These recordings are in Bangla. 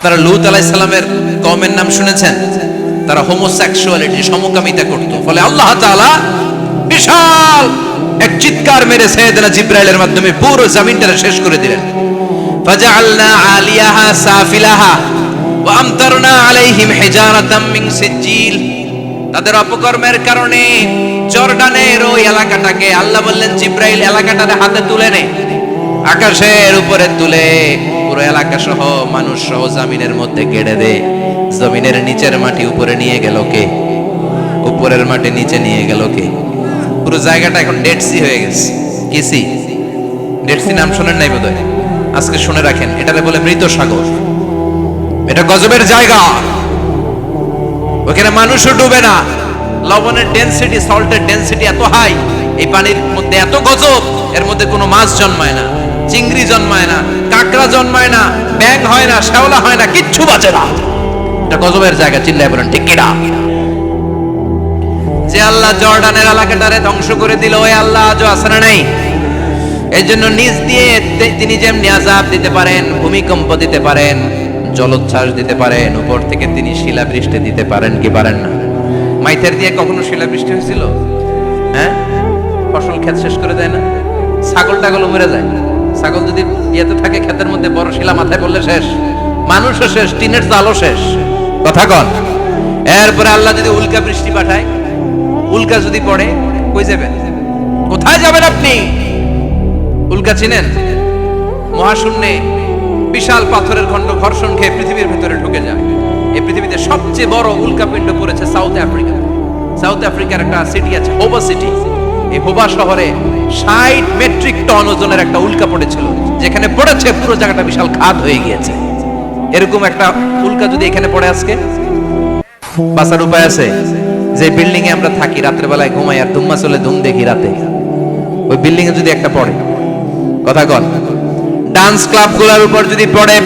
আপনারা লূত আলাইহিস সালামের কওমের নাম শুনেছেন? তারা হোমোসেক্সুয়ালিটি, সমকামিতা করত। ফলে আল্লাহ তাআলা বিশাল এক চিৎকার মেরে সাইয়েদনা জিবরাইলের মাধ্যমে পুরো জমিনটা শেষ করে দিলেন। ফাজআলনা আলিয়াহা সাফিলাহা ওয়া আমতারনা আলাইহিম হিজারাতাম মিন সিজিল। তাদের অপকর্মের কারণে জর্ডানের ওই এলাকাটাকে আল্লাহ বললেন, জিবরাইল এলাকাটারে হাতে তুলে নে, আকাশের উপরে তুলে পুরো এলাকা সহ মানুষ সহ জমিনের মধ্যে গেড়ে দে। জমিনের নিচের মাটি উপরে নিয়ে গেল কে? উপরের মাটি নিচে নিয়ে গেল কে? পুরো জায়গাটা এখন ডেড সি হয়ে গেছে। কি সি? ডেড সি নাম শুনেন নাই বোধহয়? আজকে শুনে রাখেন, এটারে বলে মৃত সাগর। এটা গজবের জায়গা, ওখানে মানুষও ডুবে না। লবণের ডেনসিটি, সল্টের ডেনসিটি এত হাই, এই পানির মধ্যে এত গজব, এর মধ্যে কোনো মাছ জন্মায় না, চিংড়ি জন্মায় না, কাঁকড়া জন্মায় না, ব্যাঙ হয় না, শ্যাওলা হয় না, কিচ্ছু বাঁচে না। এটা গজবের জায়গা, চিল্লায় বলেন ঠিক কিনা? যে আল্লাহ জর্ডানের এলাকাটারে ধ্বংস করে দিল, ওই আল্লাহ আজও আছে না নাই? এই জন্য নিজ দিয়ে তিনি যেমনি আযাব দিতে পারেন, ভূমিকম্প দিতে পারেন, জলোচ্ছ্বাস দিতে পারেন, উপর থেকে তিনি শিলাবৃষ্টি দিতে পারেন কি পারেন না? মাইথের দিয়ে কখনো শিলাবৃষ্টি হয়েছিল? হ্যাঁ, ফসল ক্ষেত শেষ করে দেয় না? ছাগল টাগল মরে যায়। ছাগল যদি ইয়েতে থাকে ক্ষেতের মধ্যে, বড় শিলা মাথায় পড়লে শেষ, মানুষও শেষ, টিনের চালও শেষ। কথা কন। এরপরে আল্লাহ যদি উল্কা বৃষ্টি পাঠায়, উল্কা যদি পড়ে, কই যাবেন? কোথায় যাবেন আপনি? উল্কা চিনেন? মহাশূন্যে বিশাল পাথরের খণ্ড ঘর্ষণ খেয়ে পৃথিবীর ভিতরে ঢুকে যায়। এই পৃথিবীতে সবচেয়ে বড় উল্কাপিণ্ড পড়েছে সাউথ আফ্রিকা। সাউথ আফ্রিকার একটা সিটি আছে, হোবা সিটি। এই হোবা শহরে 60 মেট্রিক টন ওজনের একটা উল্কা পড়েছিল, যেখানে পড়েছে পুরো জায়গাটা বিশাল খাদ হয়ে গিয়েছে। এরকম একটা উল্কা যদি এখানে পড়ে, আজকে বাঁচার উপায় আছে? যে বিল্ডিং এ আমরা থাকি, রাতের বেলায় ঘুমাই আর ধুম্মা চলে ধুম দেখি রাতে, ওই বিল্ডিং এ যদি একটা পড়ে, কথা কন, ডান্স ক্লাব গুলার উপর যদি পড়ে,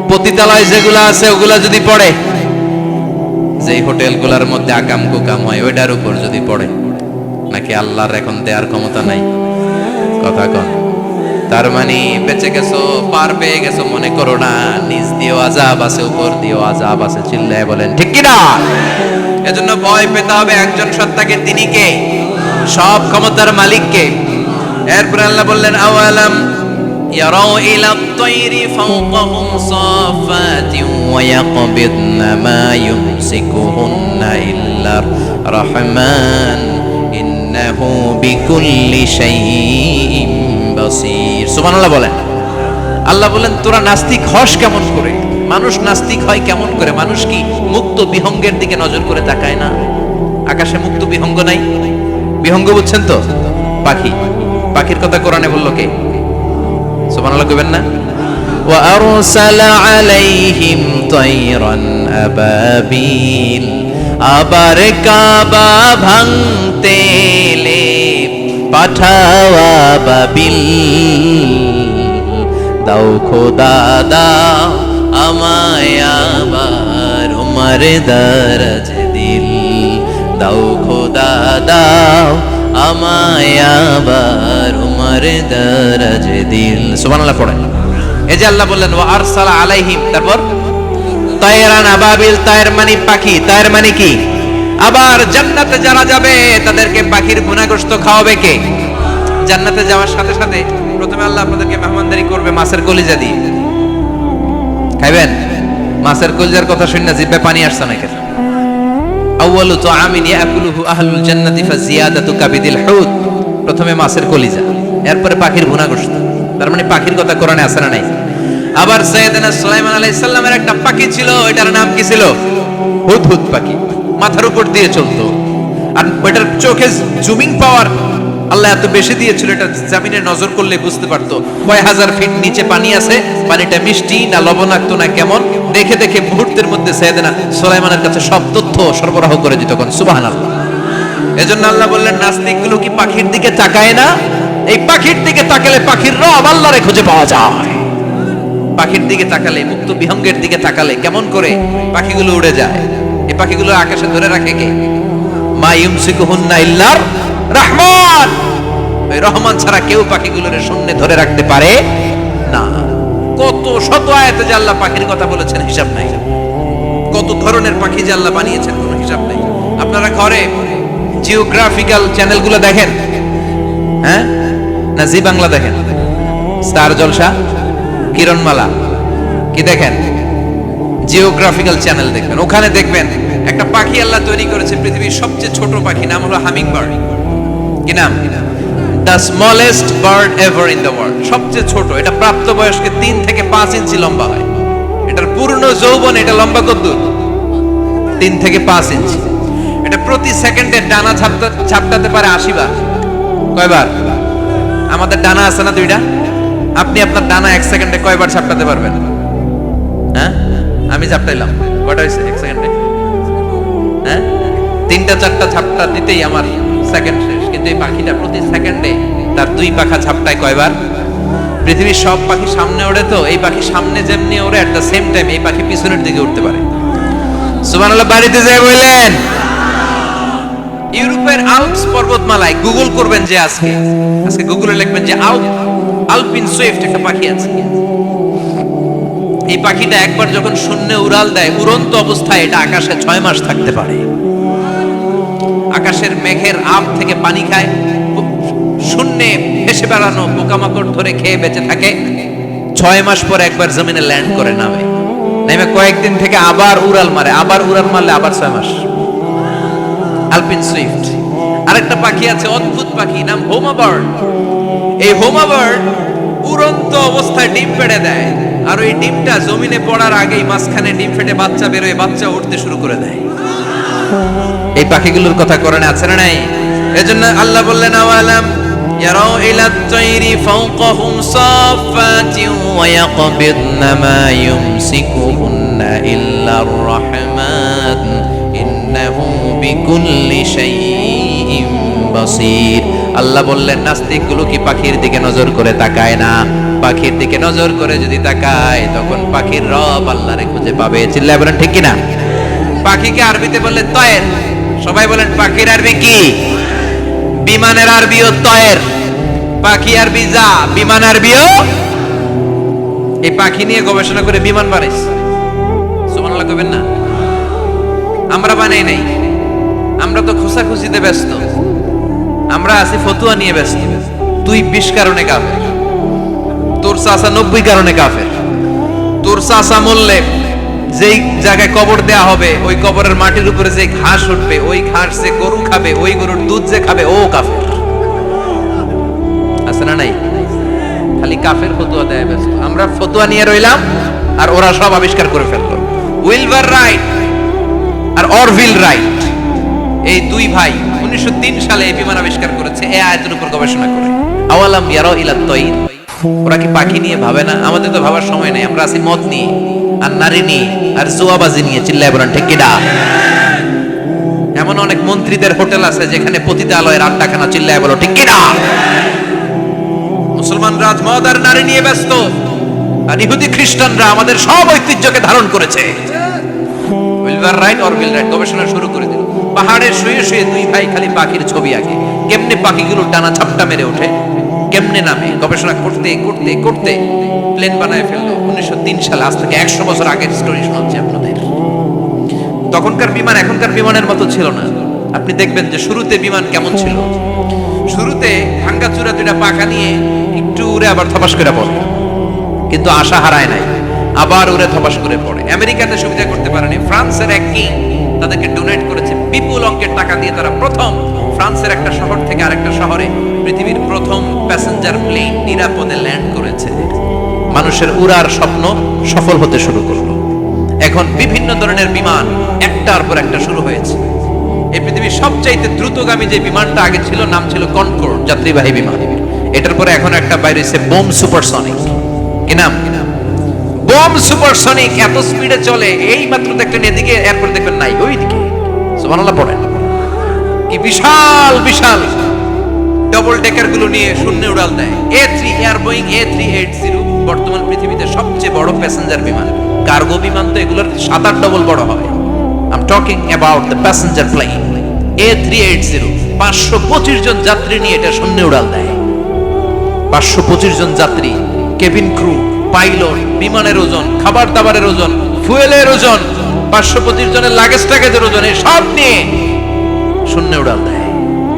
পতিতালয় যেগুলো আছে ওগুলা যদি পড়ে, যেই হোটেল গুলার মধ্যে আকাম কুকাম হয় ওইটার উপর যদি পড়ে, নাকি আল্লাহর এখন দেয়ার ক্ষমতা নাই? কথা কন। তার মানে বেঁচে গেছো, পার পেয়ে গেছো মনে করো না, নিজ দিয়েও আযাব আছে, উপর দিয়েও আযাব আছে। চিল্লায় বলেন ঠিক কিনা? এজন্য ভয় পেতে হবে একজন সত্তাকে, তিনি কে? সব ক্ষমতার মালিক কে? এরপরে আল্লাহ বললেন, আওয়ালাম ইয়ারাউ ইলা আত-তায়রি ফাওকাহুম সাফাতিন ওয়া ইয়াকবিদনা মা ইউমসিকুহুন্না ইল্লার রাহমান ইন্নাহু বিকুল্লি শাইইন বাসীর। সুবহানাল্লাহ বলেন। আল্লাহ বলেন, তোরা নাস্তিক হস কেমন করে? মানুষ নাস্তিক হয় কেমন করে? মানুষ কি মুক্ত বিহঙ্গের দিকে নজর করে তাকায় না? আকাশে মুক্ত বিহঙ্গ নাই? বিহঙ্গ বুঝছেন তো? পাখি। পাখির কথা কোরআনে বললো কে? সুবহানাল্লাহ কইবেন না? ওয়া আরসালা আলাইহিম তায়রান আবাবিল। আবার কাবা ভাঙতে এলে পাঠাওয়া বাবিল। দাও খোদা দাও আমায় আবার উমার দারাজ দিল। দাও খোদা দাও আমায় আবার উমার দারাজ দিল। সুবহানাল্লাহ পড়েন। এই যে আল্লাহ বললেন ওয়া আরসালা আলাইহিম, তারপর তায়রান আবাবিল, তায়ের মানে পাখি, তায়ের মানে কি? আবার জান্নাতে যারা যাবে তাদেরকে পাখির ভুনাগোশত খাওয়াবে কে? জান্নাতে যাওয়ার সাথে সাথে প্রথমে আল্লাহ আপনাদেরকে মেহমানদারি করবে মাছের কলিজা দিয়ে। খাইবেন? মাছের কলিজার কথা শুনে জিহ্বে পানি আসছে না কেন? আউয়ালু তুআমিন ইয়াকুলুহু আহলুল জান্নাতি ফাজিয়াদাতু কাবিদিল হুত। প্রথমে মাছের কলিজা, এরপরে পাখির ভুনাগোশত। তার মানে পাখির কথা কোরআনে আছে না নাই? আবার সাইয়েদনা সুলাইমান আলাইহিস সালামের একটা পাখি ছিল, এটার নাম কি ছিল? হুদহুদ পাখি। মাথার উপর দিয়ে চলতো, আর ওইটার চোখে জুমিং পাওয়ার আল্লাহ এত বেশি দিয়েছিল, এটা জমিনে নজর করলে বুঝতে পারতো কয় হাজার ফিট নিচে পানি আছে, পানিটা মিষ্টি না লবণাক্ত না কেমন, দেখে দেখে মুহূর্তের মধ্যে সাইয়েদনা সুলাইমানের কাছে সব তথ্য সরবরাহ করে দিত। কোন সুবহানাল্লাহ। এজন্য আল্লাহ বললেন, নাস্তিকগুলো কি পাখির দিকে তাকায় না? এই পাখির দিকে তাকালে পাখির রব আল্লাহরে খুঁজে পাওয়া যায়। পাখির দিকে তাকালে, মুক্ত বিহঙ্গের দিকে তাকালে কেমন করে পাখিগুলো উড়ে যায়। এই পাখিগুলো আকাশে ধরে রাখে কে? মা ইউমসিকুহুন্না ইল্লার রহমান। ওই রহমান ছাড়া কেউ পাখিগুলোর শূন্যে ধরে রাখতে পারে না। কত শত আয়াতে যে আল্লাহ পাখির কথা বলেছেন হিসাব নাই, কত ধরনের পাখি যে আল্লাহ বানিয়েছেন কোনো হিসাব নাই। আপনারা ঘরে জিওগ্রাফিক্যাল চ্যানেলগুলো দেখেন? হ্যাঁ, না জি বাংলা দেখেন, স্টার জলসা, কিরণমালা, কি দেখেন? জিওগ্রাফিক্যাল চ্যানেল দেখবেন। ওখানে দেখবেন একটা পাখি আল্লাহ তৈরি করেছে, পৃথিবীর সবচেয়ে ছোট পাখি, নাম হলো হামিং বার্ড। কি নাম? The smallest bird ever in the world. সবচেয়ে ছোট, এটা প্রাপ্তবয়স্কে 3 থেকে 5 ইঞ্চি লম্বা হয়। এটার পূর্ণ যৌবন এটা লম্বা কতদূর? 3 থেকে 5 ইঞ্চি। এটা প্রতি সেকেন্ডে ডানা ঝাপটাতে পারে 80 বার। কয়বার? আমাদের ডানা আছে না 2টা, আপনি আপনার ডানা 1 সেকেন্ডে কয়বার ঝাপটাতে পারবেন? হ্যাঁ, আমি ঝাপটাইলাম, কয়টা হয়েছে 1 সেকেন্ডে? হ্যাঁ, 3টা 4টা ঝাপটা দিতেই আমার সেকেন্ড শেষ। কিন্তু এই পাখিটা প্রতি সেকেন্ডে তার 2 পাখা ঝাপটায় কয়বার? পৃথিবীর সব পাখি সামনে ওড়ে, তো এই পাখি সামনে যেমনি ওড়ে, এট দ্য সেম টাইম এই পাখি পিছনের দিকে উঠতে পারে। সুবহানাল্লাহ, বাড়িতে যাই বললেন। ইউরোপের আল্পস পর্বতমালায় গুগল করবেন যে আজকে গুগলে লিখবেন যে আলপিন সুইফট একটা পাখি আছে। এই পাখিটা একবার যখন শূন্যে উড়াল দেয়, উড়ন্ত অবস্থায় এটা আকাশে 6 মাস থাকতে পারে। আকাশের মেঘের আপ থেকে পানি খায়, শূন্যে ভেসে বেড়ানো পোকামাকড় ধরে খেয়ে বেঁচে থাকে। 6 মাস পর একবার জমিনে ল্যান্ড করে নামে কয়েকদিন থেকে আবার উড়াল মারে, আবার উড়াল মারলে আবার 6 মাস। আলপিন সুইফট। আরেকটা পাখি আছে, অদ্ভুত পাখি, নাম হোমা বার্ড। এই হোমা বার্ড উড়ন্ত অবস্থায় ডিম পেড়ে দেয়, আর ওই ডিমটা জমিনে পড়ার আগেই মাঝখানে ডিম ফেটে বাচ্চা বেরোয়, বাচ্চা উঠতে শুরু করে দেয়। এই পাখিগুলোর কথা কোরআনে আছে না নাই? এজন্য আল্লাহ বললেন, আওয়ালাম ইয়ারাউ ইলাত তাইরি ফাওকাহুম সাফাতিন ওয়া ইয়াকবিদনা মা ইউমসিকুহুন্না ইল্লার রাহমান ইন্নাহু বিকুল্লি শাইইন বাসীর। আল্লাহ বললেন, নাস্তিকগুলো কি পাখির দিকে নজর করে তাকায় না? পাখির দিকে নজর করে যদি তাকায়, তখন পাখির রব আল্লাহরে খুঁজে পাবে। চিল্লায় বলেন ঠিক কিনা? পাখিকে আরবিতে বললে তয়ের। সবাই বলেন, পাখির আরবি কি? বিমানের আরবিও তয়ের। পাখি আরবি যা, বিমান আরবিও। এই পাখি নিয়ে গবেষণা করে বিমান বানাইছে। সুবহানাল্লাহ কইবেন না? আমরা বানাই নাই, আমরা তো খোঁজাখুঁজিতে ব্যস্ত, আমরা আছি ফতুয়া নিয়ে ব্যস্ত। তুই 20 কারণে কাফের, তোর চাচা 90 কারণে কাফের। তোর চাচা মরলে যেই জায়গায় কবর দেয়া হবে, ওই কবরের মাটির উপরে যে ঘাস উঠবে, ওই ঘাস যে গরু খাবে, ওই গরুর দুধ যে খাবে, ও কাফের। আছে না নাই? খালি কাফের ফতুয়া দেয় ব্যস্ত। আমরা ফতুয়া নিয়ে রইলাম, আর ওরা সব আবিষ্কার করে ফেললো। উইলবার রাইট আর অরভিল রাইট, এই 2 ভাই 1903 সালে এই বিমান আবিষ্কার করেছে এই আয়াতের উপর গবেষণা করে। আওয়ালাম ইয়ারাউ ইলাত তাইর। ওরা কি পাখি নিয়ে ভাবে না? আমাদের তো ভাবার সময় নেই, আমরা আছি মদ নিয়ে আর নারী নিয়ে আর জুয়াবাজি নিয়ে। চিল্লায় বলেন ঠিক কিনা? এমন অনেক মন্ত্রীদের হোটেল আছে যেখানে পতিতালয়ের আড্ডাখানা। চিল্লায় বলো ঠিক কিনা? মুসলমানরা আজ মদ আর নারী নিয়ে ব্যস্ত, আর ইহুদি খ্রিস্টানরা আমাদের সব ঐতিহ্যকে ধারণ করেছে। উইলবার রাইট অরভিল রাইট গবেষণা শুরু করে দিল। পাহাড়ে শুয়ে শুয়ে 2 ভাই খালি পাখির ছবি আঁকে, কেমনে পাখিগুলো টানা ঝাপটা মেরে ওঠে, কেমনে নামে। গবেষণা করতে করতে করতে প্লেন বানায় ফেললো 1903 সালে। আজ থেকে 100 বছর আগের স্টোরি শোনাচ্ছি আপনাদের। তখনকার বিমান এখনকার বিমানের মতো ছিল না। আপনি দেখবেন যে শুরুতে বিমান কেমন ছিল। শুরুতে ভাঙ্গাচুরা 2টা পাখা নিয়ে একটু উড়ে আবার থপাস করে পড়ে, কিন্তু আশা হারায় নাই, আবার উড়ে থপাস করে পড়ে। আমেরিকাতে সুবিধা করতে পারেনি। ফ্রান্সের এক কিং তাদেরকে ডোনেট করেছে বিপুল অঙ্কের টাকা দিয়ে। তারা প্রথম ফ্রান্সের একটা শহর থেকে আরেকটা শহরে পৃথিবীর প্রথম প্যাসেঞ্জার প্লেন নিরাপদে ল্যান্ড করেছে। মানুষের উড়ার স্বপ্ন সফল হতে শুরু করলো। এখন বিভিন্ন ধরনের বিমান একটার পর একটা শুরু হয়েছে। এই পৃথিবীর সবচাইতে দ্রুতগামী যে বিমানটা আগে ছিল, নাম ছিল কনকর্ড, যাত্রীবাহী বিমান। এটার পরে এখন একটা বাইরে হয়েছে বোম সুপারসনিক। কি নাম? Bomb supersonic. এত স্পিডে চলে, এই মাত্র দেখলেন এদিকে, এরপর দেখবেন নাই ওইদিকে। সুবহানাল্লাহ পড়েন। কি বিশাল বিশাল ডবল ডেকার গুলো নিয়ে শূন্যে উড়াল দেয়। A3 এয়ার বোয়িং A380 বর্তমান পৃথিবীতে সবচেয়ে বড় প্যাসেঞ্জার বিমান। কার্গো বিমান তো এগুলোর 7-8 ডবল বড় হয়। I'm talking about the passenger plane A380। 525 জন যাত্রী নিয়ে এটা শূন্যে উড়াল দেয়। 525 জন যাত্রী, কেবিন ক্রু, পাইলট, বিমানের ওজন, খাবার দাবারের ওজন, ফুয়েলের ওজন, 525 জনের লাগেজ টাগেজের ওজন, সব নিয়ে শূন্য উড়াল দেয়।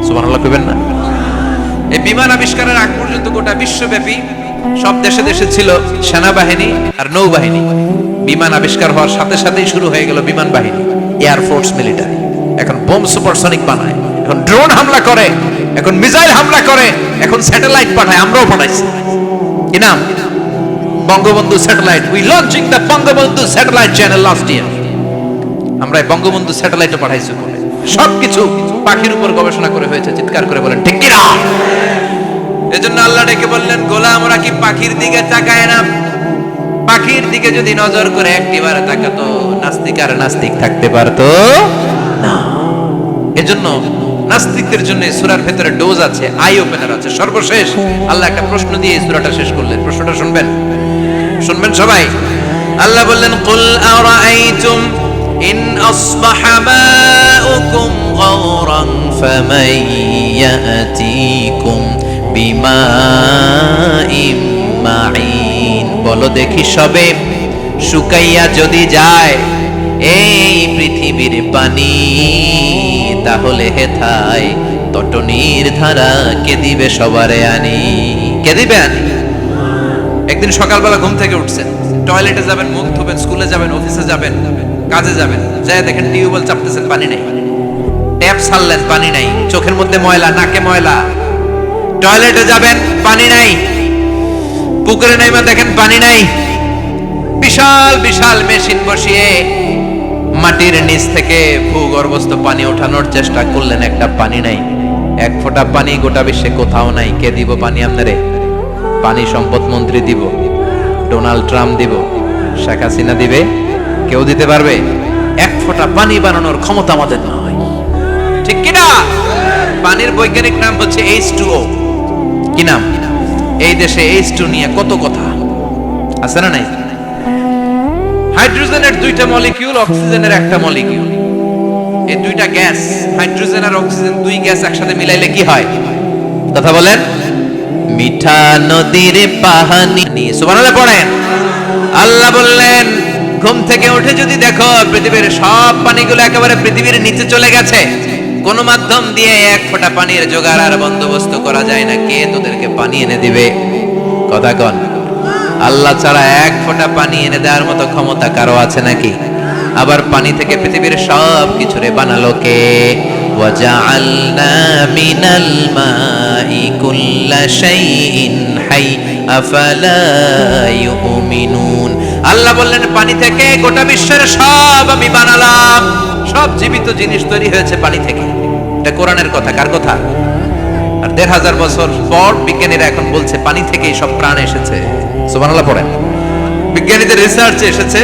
সুবহানাল্লাহ কইবেন না? এই বিমান আবিষ্কারের আগ পর্যন্ত গোটা বিশ্বব্যাপী সব দেশে দেশে ছিল সেনাবাহিনী আর নৌবাহিনী। বিমান আবিষ্কার হওয়ার সাথে সাথেই শুরু হয়ে গেল বিমান বাহিনী, এয়ারফোর্স, মিলিটারি। এখন বোম সুপারসনিক বানায়, এখন ড্রোন হামলা করে, এখন মিসাইল হামলা করে, এখন স্যাটেলাইট পাঠায়। আমরাও পাঠাইছি। কি নাম? Bangabandhu satellite. We launching the Bangabandhu satellite channel last year. আমরা বঙ্গবন্ধু স্যাটেলাইটও পাঠাইছি। সবকিছু পাখির উপর গবেষণা করে হয়েছে। চিৎকার করে বলেন ঠিক কিনা? এজন্য আল্লাহ ডেকে বললেন, গোলাম ওরা কি পাখির দিকে তাকায় না? পাখির দিকে যদি নজর করে একটিবার তাকাতো, নাস্তিক আর নাস্তিক থাকতে পারতো না। এজন্য নাস্তিকদের জন্য এই সূরার ভেতরে ডোজ আছে, আই ওপেনার আছে। সর্বশেষ আল্লাহ একটা প্রশ্ন দিয়ে এই সূরাটা শেষ করলেন। প্রশ্নটা শুনবেন, শুনবেন সবাই। আল্লাহ বললেন, কুল আরাআইতুম ইন আসবাহা মাউকুম গাওরান ফামান ইয়াতিকুম বিমাইম মাইন। বলো দেখি সবে, শুকাইয়া যদি যায় এই পৃথিবীর পানি, তাহলে হেথায় তটনির ধারা কে দিবে সবারে আনি? কে দিবে আনি? একদিন সকালবেলা ঘুম থেকে উঠছেন, টয়লেটে যাবেন, মুখ ধুবেন, স্কুলে যাবেন, অফিসে যাবেন, কাজে যাবেন, যাই দেখেন টিউবওয়েল চাপতেছেন, পানি নেই। ট্যাপ ছাড়লেন, পানি নাই। চোখের মধ্যে ময়লা, নাকে ময়লা। টয়লেটে যাবেন, পানি নাই। পুকুরে নাইমা দেখেন পানি নাই। বিশাল বিশাল মেশিন বসিয়ে মাটির নিচ থেকে ভূগর্ভস্থ পানি ওঠানোর চেষ্টা করলেন, একটা পানি নাই। এক ফোঁটা পানি গোটা বিশ্বে কোথাও নাই। কে দিব পানি আপনারে? পানি সম্পদ মন্ত্রী দিব, ডোনাল্ড ট্রাম্প দিব, শেখ হাসিনা দিবে? কেউ দিতে পারবে? এক ফোঁটা পানি বানানোর ক্ষমতা আমাদের নয়। ঠিক কিনা? পানির বৈজ্ঞানিক নাম হচ্ছে H2O। কি নাম? এই দেশে H2 নিয়ে কত কথা আছে না নাই? হাইড্রোজেনের দুইটা মলিকিউল, অক্সিজেনের একটা মলিকিউল। এই দুইটা গ্যাস, হাইড্রোজেন আর অক্সিজেন, দুই গ্যাস একসাথে মিলাইলে কি হয়? কথা বলেন। মিঠা নদীর পানি। সুবহানাল্লাহ পড়েন। আল্লাহ বললেন, ঘুম থেকে উঠে যদি দেখো পৃথিবীর সব পানিগুলো একেবারে পৃথিবীর নিচে চলে গেছে, কোন মাধ্যম দিয়ে এক ফোঁটা পানির জোগাড় আর বন্দোবস্ত করা যায় না, কে তোদেরকে পানি এনে দিবে? কথা কন। আল্লাহ ছাড়া এক ফোঁটা পানি এনে দেওয়ার মতো ক্ষমতা কারো আছে নাকি? আবার পানি থেকে পৃথিবীর সব কিছুরে বানালো কে? ওয়াজআলনা মিনাল মাই কুল্লা শাইইন হাই আফালা ইউমিনুন। আল্লাহ বললেন, পানি থেকে গোটা বিশ্বের সব আমি বানালাম। সব জীবিত জিনিস তৈরি হয়েছে পানি থেকে। এটা কোরআনের কথা। কার কথা? আর ১৫০০ বছর পর বিজ্ঞানীরা এখন বলছে পানি থেকেই সব প্রাণ এসেছে। সুবহানাল্লাহ পড়েন। বিজ্ঞানীদের রিসার্চে এসেছে